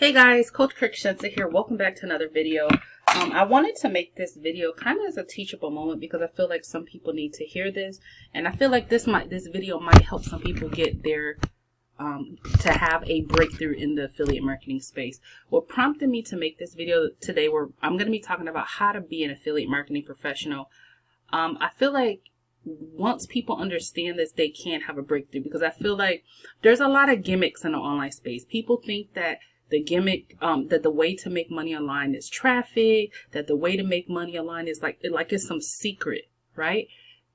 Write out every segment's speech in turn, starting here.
Hey guys, Coach 𝐏𝐫𝐨𝐬𝐧 here. Welcome back to another video. I wanted to make this video kind of as a teachable moment because I feel like some people need to hear this, and I feel like this video might help some people get their to have a breakthrough in the affiliate marketing space. What prompted me to make this video today, where I'm going to be talking about how to be an affiliate marketing professional. I feel like once people understand this, they can have a breakthrough, because I feel like there's a lot of gimmicks in the online space. People think that the gimmick, that the way to make money online is traffic, that the way to make money online is like it's some secret, right?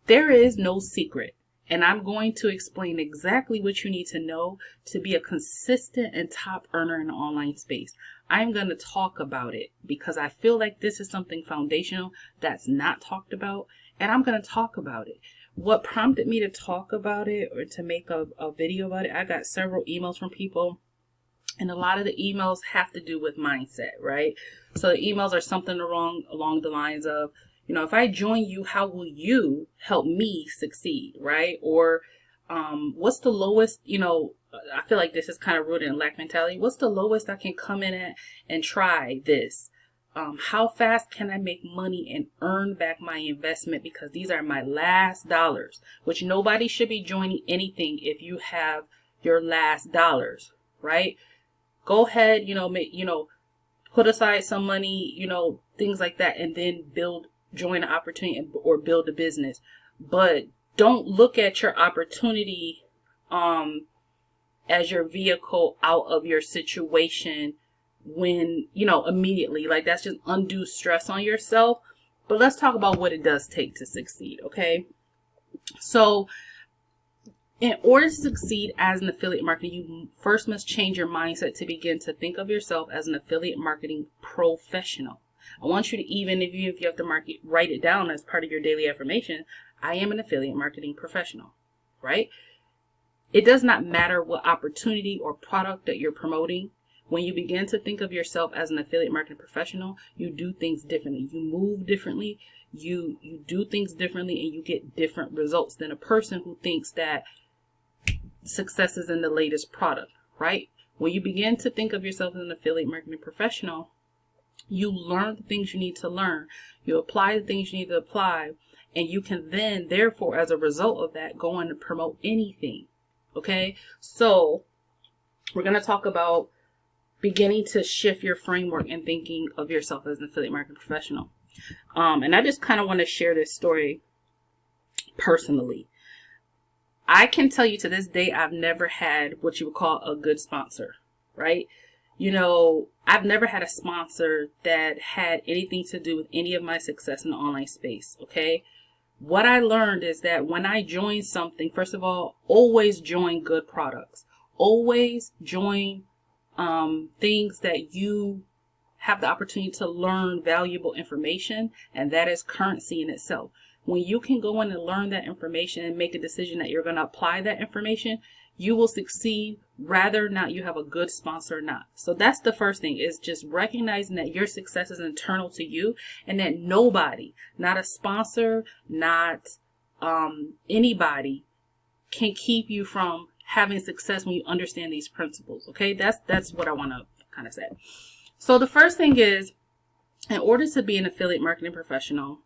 There is no secret. And I'm going to explain exactly what you need to know to be a consistent and top earner in the online space. I'm going to talk about it because I feel like this is something foundational that's not talked about, and I'm going to talk about it. What prompted me to talk about it or to make a video about it, I got several emails from people. And a lot of the emails have to do with mindset, right? So the emails are something along the lines of, if I join you, how will you help me succeed, right? Or what's the lowest, I feel like this is kind of rooted in lack mentality. What's the lowest I can come in at and try this? How fast can I make money and earn back my investment? Because these are my last dollars, which nobody should be joining anything if you have your last dollars, right? Go ahead, put aside some money, things like that, and then join an opportunity or build a business. But don't look at your opportunity as your vehicle out of your situation when, immediately. Like, that's just undue stress on yourself. But let's talk about what it does take to succeed, okay? So in order to succeed as an affiliate marketer, you first must change your mindset to begin to think of yourself as an affiliate marketing professional. I want you to, even if you have to write it down as part of your daily affirmation, I am an affiliate marketing professional, right? It does not matter what opportunity or product that you're promoting. When you begin to think of yourself as an affiliate marketing professional, you do things differently. You move differently. You do things differently, and you get different results than a person who thinks that success is in the latest product, right? When you begin to think of yourself as an affiliate marketing professional, you learn the things you need to learn. You apply the things you need to apply, and you can then, therefore, as a result of that, go on to promote anything. Okay? So we're going to talk about beginning to shift your framework and thinking of yourself as an affiliate marketing professional. And I just kind of want to share this story personally. I can tell you to this day, I've never had what you would call a good sponsor, right? I've never had a sponsor that had anything to do with any of my success in the online space, okay? What I learned is that when I join something, first of all, always join good products. Always join things that you have the opportunity to learn valuable information, and that is currency in itself. When you can go in and learn that information and make a decision that you're going to apply that information, you will succeed whether or not you have a good sponsor or not. So that's the first thing, is just recognizing that your success is internal to you, and that nobody, not a sponsor, not anybody, can keep you from having success when you understand these principles. Okay, that's what I want to kind of say. So the first thing is, in order to be an affiliate marketing professional,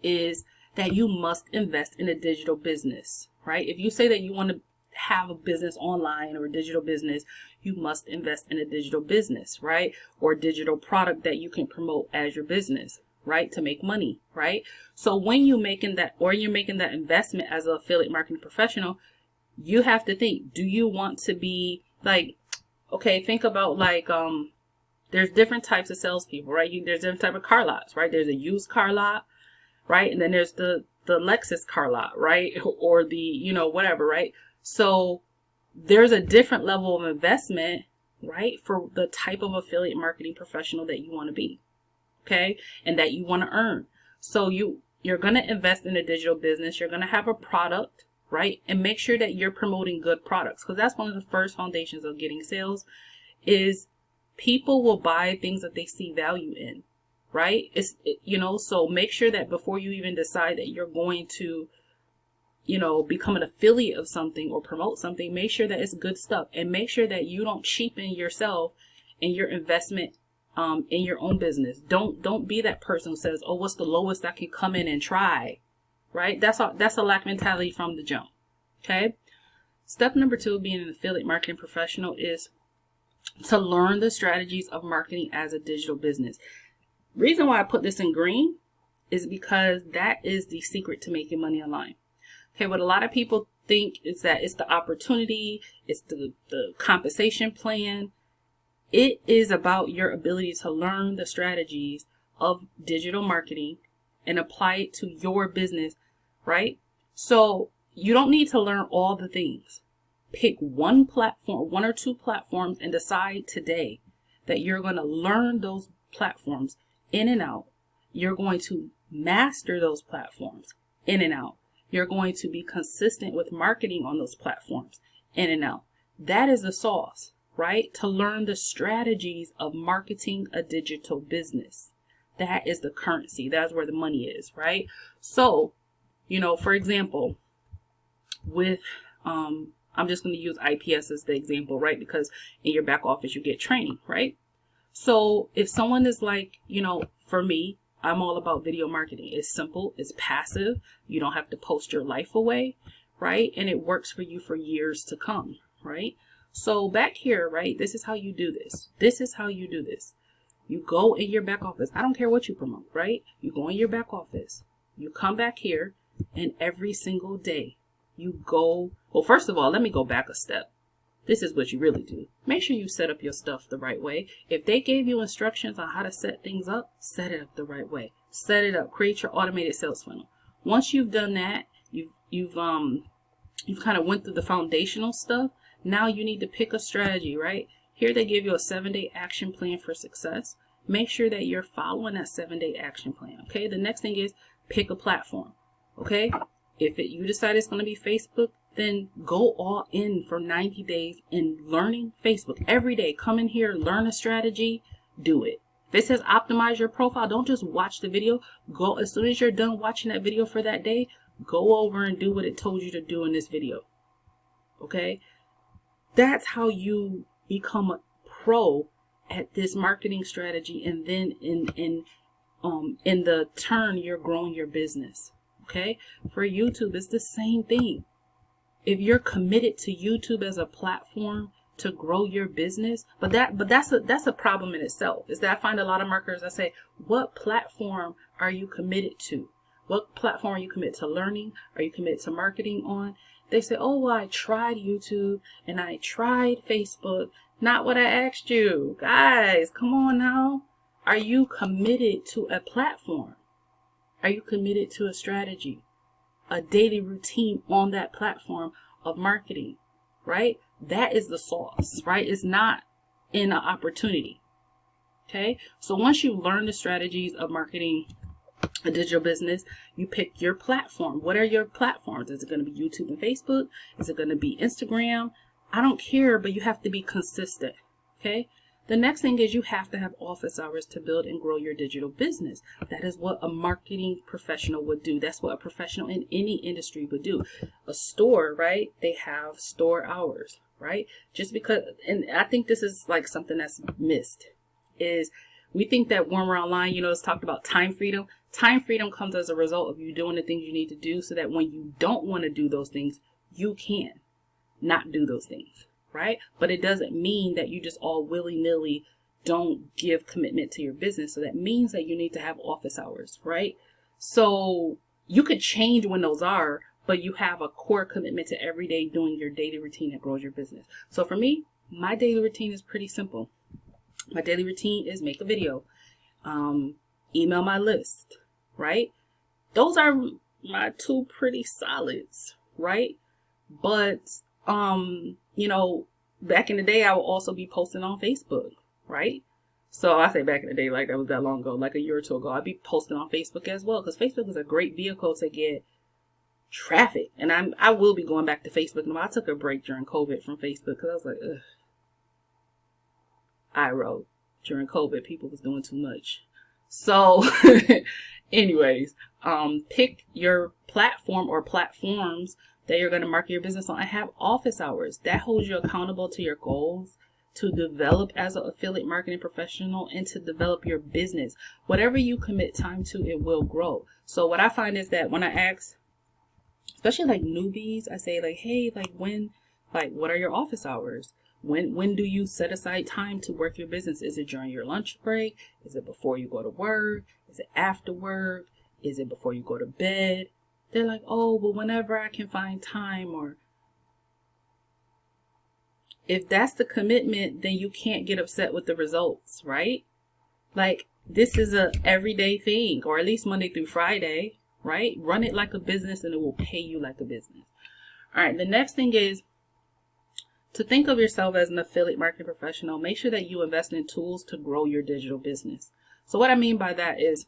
is that you must invest in a digital business, right? If you say that you want to have a business online or a digital business, you must invest in a digital business, right? Or a digital product that you can promote as your business, right? To make money, right? So when you're making that investment as an affiliate marketing professional, you have to think, do you want to be like, okay, think about like, there's different types of salespeople, right? There's different type of car lots, right? There's a used car lot, right? And then there's the Lexus car lot, right? Or the, whatever, right? So there's a different level of investment, right? For the type of affiliate marketing professional that you want to be, okay? And that you want to earn. So you're going to invest in a digital business. You're going to have a product, right? And make sure that you're promoting good products, because that's one of the first foundations of getting sales, is people will buy things that they see value in, right? So make sure that before you even decide that you're going to, become an affiliate of something or promote something, make sure that it's good stuff, and make sure that you don't cheapen yourself in your investment in your own business. Don't be that person who says, oh, what's the lowest I can come in and try, right? That's a lack mentality from the jump. Okay. Step number 2, being an affiliate marketing professional, is to learn the strategies of marketing as a digital business. Reason why I put this in green is because that is the secret to making money online. Okay, what a lot of people think is that it's the opportunity, it's the compensation plan. It is about your ability to learn the strategies of digital marketing and apply it to your business, right? So you don't need to learn all the things. Pick one platform, 1 or 2 platforms, and decide today that you're going to learn those platforms in and out. You're going to master those platforms in and out. You're going to be consistent with marketing on those platforms in and out. That is the sauce, right? To learn the strategies of marketing a digital business. That is the currency. That's where the money is, right? So, for example, with, I'm just going to use IPS as the example, right? Because in your back office, you get training, right? So if someone is like, for me, I'm all about video marketing. It's simple. It's passive. You don't have to post your life away, right? And it works for you for years to come, right? So back here, right? This is how you do this. This is how you do this. You go in your back office. I don't care what you promote, right? You go in your back office. You come back here, and every single day you go. Well, first of all, let me go back a step. This is what you really do. Make sure you set up your stuff the right way. If they gave you instructions on how to set things up, set it up the right way. Set it up. Create your automated sales funnel. Once you've done that, you've kind of went through the foundational stuff. Now you need to pick a strategy, right? Here they give you a 7-day action plan for success. Make sure that you're following that 7-day action plan. Okay. The next thing is pick a platform. Okay. If you decide it's going to be Facebook, then go all in for 90 days in learning Facebook every day. Come in here, learn a strategy, do it. If it says optimize your profile, don't just watch the video. Go, as soon as you're done watching that video for that day, go over and do what it told you to do in this video. Okay? That's how you become a pro at this marketing strategy, and then in the turn, you're growing your business. Okay? For YouTube, it's the same thing. If you're committed to YouTube as a platform to grow your business, but that's a problem in itself. Is that I find a lot of marketers that say, what platform are you committed to? What platform are you committed to learning? Are you committed to marketing on? They say, oh, well, I tried YouTube and I tried Facebook. Not what I asked you. Guys, come on now. Are you committed to a platform? Are you committed to a strategy? A daily routine on that platform of marketing, right? That is the sauce, right? It's not in an opportunity. Okay. So once you learn the strategies of marketing a digital business, you pick your platform. What are your platforms? Is it going to be YouTube and Facebook? Is it going to be Instagram? I don't care, but you have to be consistent. Okay. The next thing is you have to have office hours to build and grow your digital business. That is what a marketing professional would do. That's what a professional in any industry would do. A store, right? They have store hours, right? Just because, and I think this is like something that's missed, is we think that when we're online, it's talked about time freedom. Time freedom comes as a result of you doing the things you need to do so that when you don't want to do those things, you can not do those things. Right? But it doesn't mean that you just all willy-nilly don't give commitment to your business. So that means that you need to have office hours, right? So you could change when those are, but you have a core commitment to every day doing your daily routine that grows your business. So for me, my daily routine is pretty simple. My daily routine is make a video, email my list, right? Those are my 2 pretty solids, right? But back in the day, I would also be posting on Facebook, right? So I say back in the day, like that was that long ago, like a year or 2 ago, I'd be posting on Facebook as well, because Facebook is a great vehicle to get traffic. And I will be going back to Facebook. I took a break during COVID from Facebook because I was like, ugh. I wrote during COVID, people was doing too much. So anyways, pick your platform or platforms that you're going to market your business on. I have office hours that holds you accountable to your goals, to develop as an affiliate marketing professional and to develop your business. Whatever you commit time to, it will grow. So what I find is that when I ask, especially like newbies, I say like, hey, like when, like what are your office hours? When do you set aside time to work your business? Is it during your lunch break? Is it before you go to work? Is it after work? Is it before you go to bed? They're like, oh, well, whenever I can find time. Or if that's the commitment, then you can't get upset with the results, right? Like, this is a everyday thing, or at least Monday through Friday, right? Run it like a business and it will pay you like a business. All right, the next thing is to think of yourself as an affiliate marketing professional. Make sure that you invest in tools to grow your digital business. So what I mean by that is,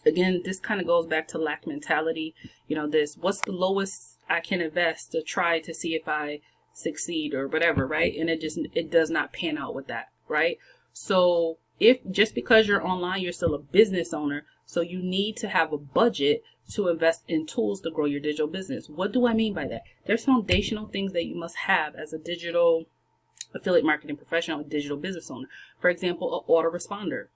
again, this kind of goes back to lack mentality. You know, this, what's the lowest I can invest to try to see if I succeed or whatever, right? And it does not pan out with that, right? So if just because you're online, you're still a business owner. So you need to have a budget to invest in tools to grow your digital business. What do I mean by that? There's foundational things that you must have as a digital affiliate marketing professional, a digital business owner. For example, an autoresponder,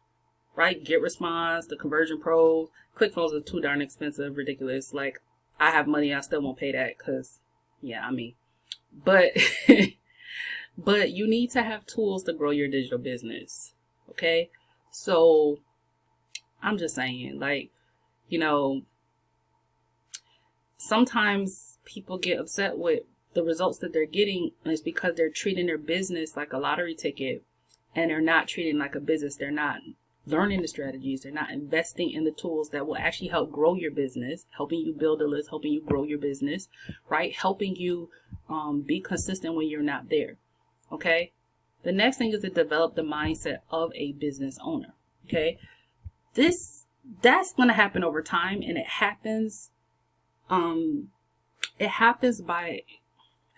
right? GetResponse, the Conversion Pros. ClickFunnels are too darn expensive, ridiculous. Like, I have money, I still won't pay that because, yeah, I mean, but but you need to have tools to grow your digital business. Okay, so I'm just saying, like, you know, sometimes people get upset with the results that they're getting, and it's because they're treating their business like a lottery ticket, and they're not treating it like a business. They're not learning the strategies. They're not investing in the tools that will actually help grow your business, helping you build a list, helping you grow your business, right? Helping you be consistent when you're not there. Okay. The next thing is to develop the mindset of a business owner. Okay. That's going to happen over time, and it happens by,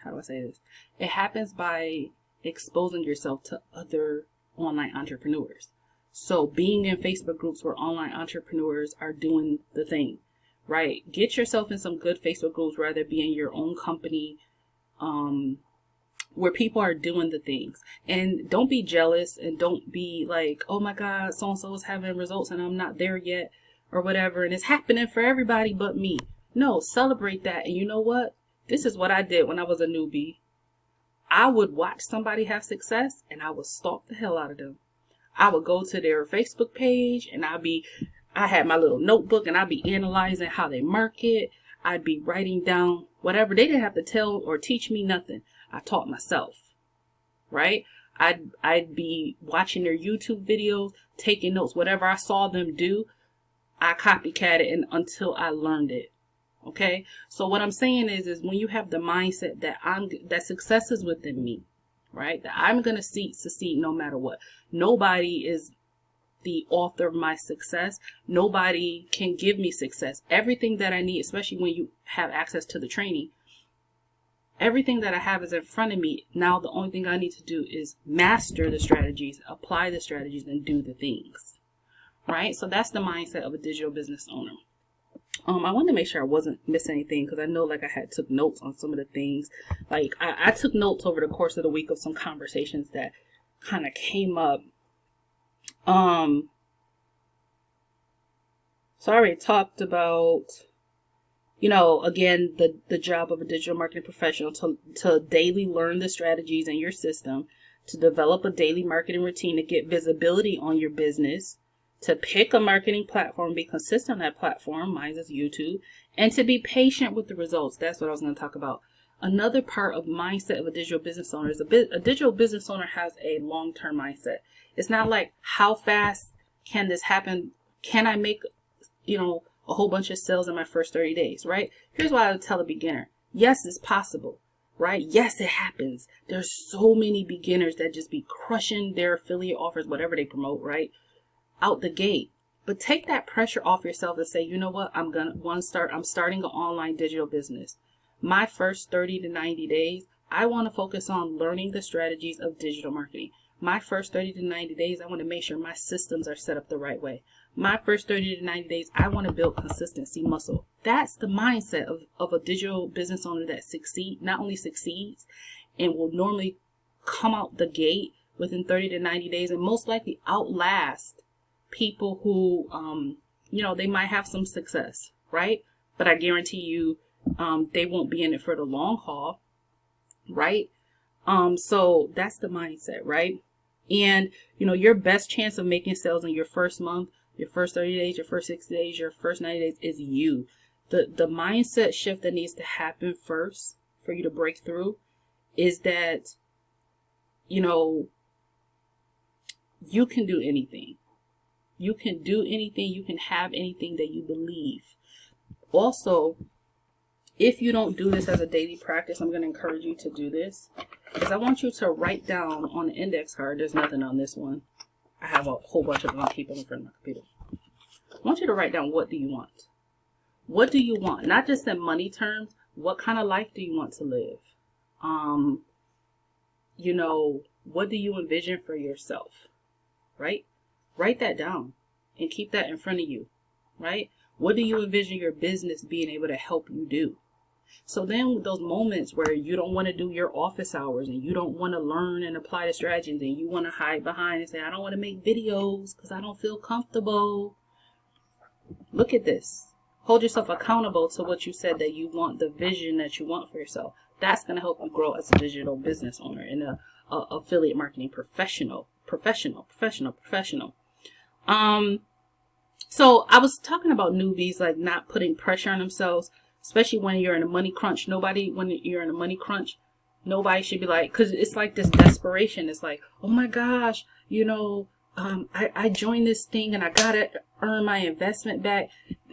how do I say this? It happens by exposing yourself to other online entrepreneurs. So being in Facebook groups where online entrepreneurs are doing the thing, right? Get yourself in some good Facebook groups, whether it be in your own company, where people are doing the things. And don't be jealous, and don't be like, oh my God, so-and-so is having results and I'm not there yet, or whatever. And it's happening for everybody but me. No, celebrate that. And you know what? This is what I did when I was a newbie. I would watch somebody have success and I would stalk the hell out of them. I would go to their Facebook page and I had my little notebook and I'd be analyzing how they market. I'd be writing down whatever. They didn't have to tell or teach me nothing. I taught myself, right? I'd be watching their YouTube videos, taking notes, whatever I saw them do, I copycatted until I learned it. Okay. So what I'm saying is when you have the mindset that success is within me, right? That I'm going to succeed no matter what. Nobody is the author of my success. Nobody can give me success. Everything that I need, especially when you have access to the training, everything that I have is in front of me. Now, the only thing I need to do is master the strategies, apply the strategies, and do the things, right? So that's the mindset of a digital business owner. I wanted to make sure I wasn't missing anything, because I know like I took notes on some of the things. Like I took notes over the course of the week of some conversations that kind of came up. So I already talked about, you know, again, the job of a digital marketing professional to daily learn the strategies in your system, to develop a daily marketing routine to get visibility on your business, to pick a marketing platform, be consistent on that platform, mine is YouTube, and to be patient with the results. That's what I was going to talk about. Another part of mindset of a digital business owner is a digital business owner has a long-term mindset. It's not like, how fast can this happen? Can I make, you know, a whole bunch of sales in my first 30 days, right? Here's what I would tell a beginner. Yes, it's possible, right? Yes, it happens. There's so many beginners that just be crushing their affiliate offers, whatever they promote, right, out the gate. But take that pressure off yourself and say, you know what? I'm starting an online digital business. My first 30 to 90 days, I want to focus on learning the strategies of digital marketing. My first 30 to 90 days, I want to make sure my systems are set up the right way. My first 30 to 90 days, I want to build consistency muscle. That's the mindset of a digital business owner that not only succeeds and will normally come out the gate within 30 to 90 days and most likely outlast people who, you know, they might have some success, right? But I guarantee you, they won't be in it for the long haul, right? So that's the mindset, right? And, you know, your best chance of making sales in your first month, your first 30 days, your first 60 days, your first 90 days is you. The mindset shift that needs to happen first for you to break through is that, you know, you can do anything. You can do anything. You can have anything that you believe. Also, if you don't do this as a daily practice, I'm going to encourage you to do this. Because I want you to write down on the index card. There's nothing on this one. I have a whole bunch of them. I'll keep them in front of my computer. I want you to write down, what do you want? What do you want? Not just in money terms. What kind of life do you want to live? You know, what do you envision for yourself? Right? Write that down and keep that in front of you. Right? What do you envision your business being able to help you do? So then those moments where you don't want to do your office hours and you don't want to learn and apply the strategies and you want to hide behind and say, I don't want to make videos because I don't feel comfortable. Look at this. Hold yourself accountable to what you said that you want, the vision that you want for yourself. That's going to help you grow as a digital business owner and a affiliate marketing professional. So I was talking about newbies, like not putting pressure on themselves, especially when you're in a money crunch. When you're in a money crunch, nobody should be like, because it's like this desperation. It's like, oh my gosh, you know, I joined this thing and I got to earn my investment back.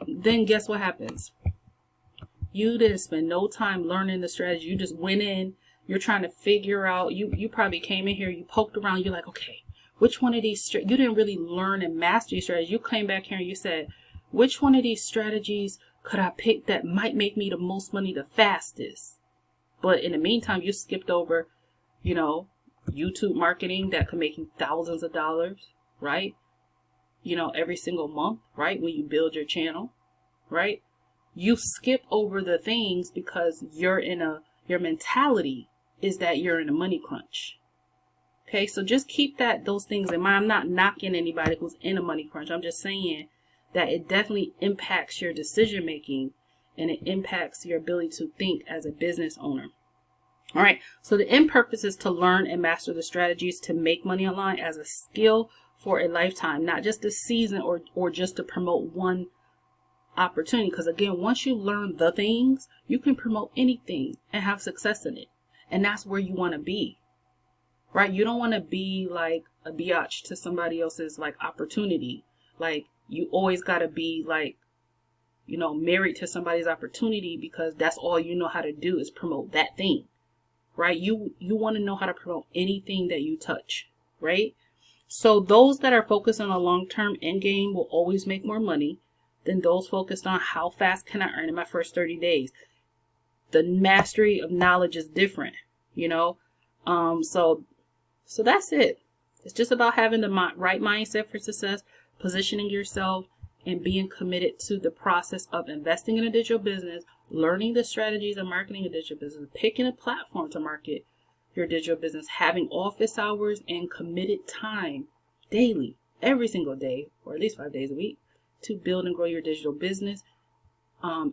Then guess what happens? You didn't spend no time learning the strategy. You just went in. You're trying to figure out. You probably came in here. You poked around. You're like, okay, which one of these? You didn't really learn and master your strategy. You came back here and you said, which one of these strategies could I pick that might make me the most money the fastest? But in the meantime, you skipped over, you know, YouTube marketing that could make you thousands of dollars, right? You know, every single month, right? When you build your channel, right? You skip over the things because your mentality is that you're in a money crunch. Okay, so just keep those things in mind. I'm not knocking anybody who's in a money crunch. I'm just saying that it definitely impacts your decision making and it impacts your ability to think as a business owner. All right, so the end purpose is to learn and master the strategies to make money online as a skill for a lifetime, not just a season or just to promote one opportunity. Because again, once you learn the things, you can promote anything and have success in it. And that's where you want to be, right? You don't want to be like a biatch to somebody else's like opportunity. Like you always got to be like, you know, married to somebody's opportunity because that's all you know how to do is promote that thing, right? You want to know how to promote anything that you touch, right? So those that are focused on a long-term end game will always make more money than those focused on how fast can I earn in my first 30 days. The mastery of knowledge is different, you know? So that's it. It's just about having the right mindset for success, positioning yourself, and being committed to the process of investing in a digital business, learning the strategies of marketing a digital business, picking a platform to market your digital business, having office hours and committed time daily, every single day, or at least 5 days a week, to build and grow your digital business,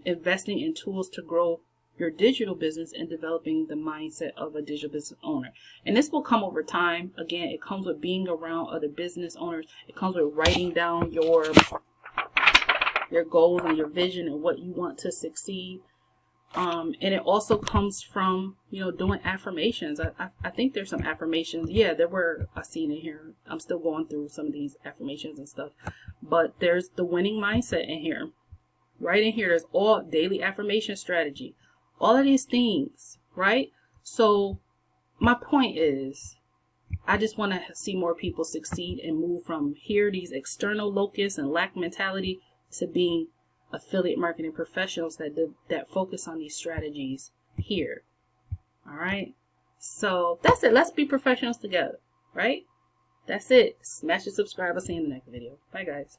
investing in tools to grow your digital business and developing the mindset of a digital business owner. And this will come over time. Again, it comes with being around other business owners. It comes with writing down your goals and your vision and what you want to succeed. And it also comes from, you know, doing affirmations. I think there's some affirmations. Yeah, there were I seen in here. I'm still going through some of these affirmations and stuff. But there's the winning mindset in here. Right in here, there's all daily affirmation strategy. All of these things, right? So my point is, I just want to see more people succeed and move from here, these external locusts and lack mentality, to being affiliate marketing professionals that focus on these strategies here. All right. So that's it. Let's be professionals together, right? That's it. Smash the subscribe. I'll see you in the next video. Bye, guys.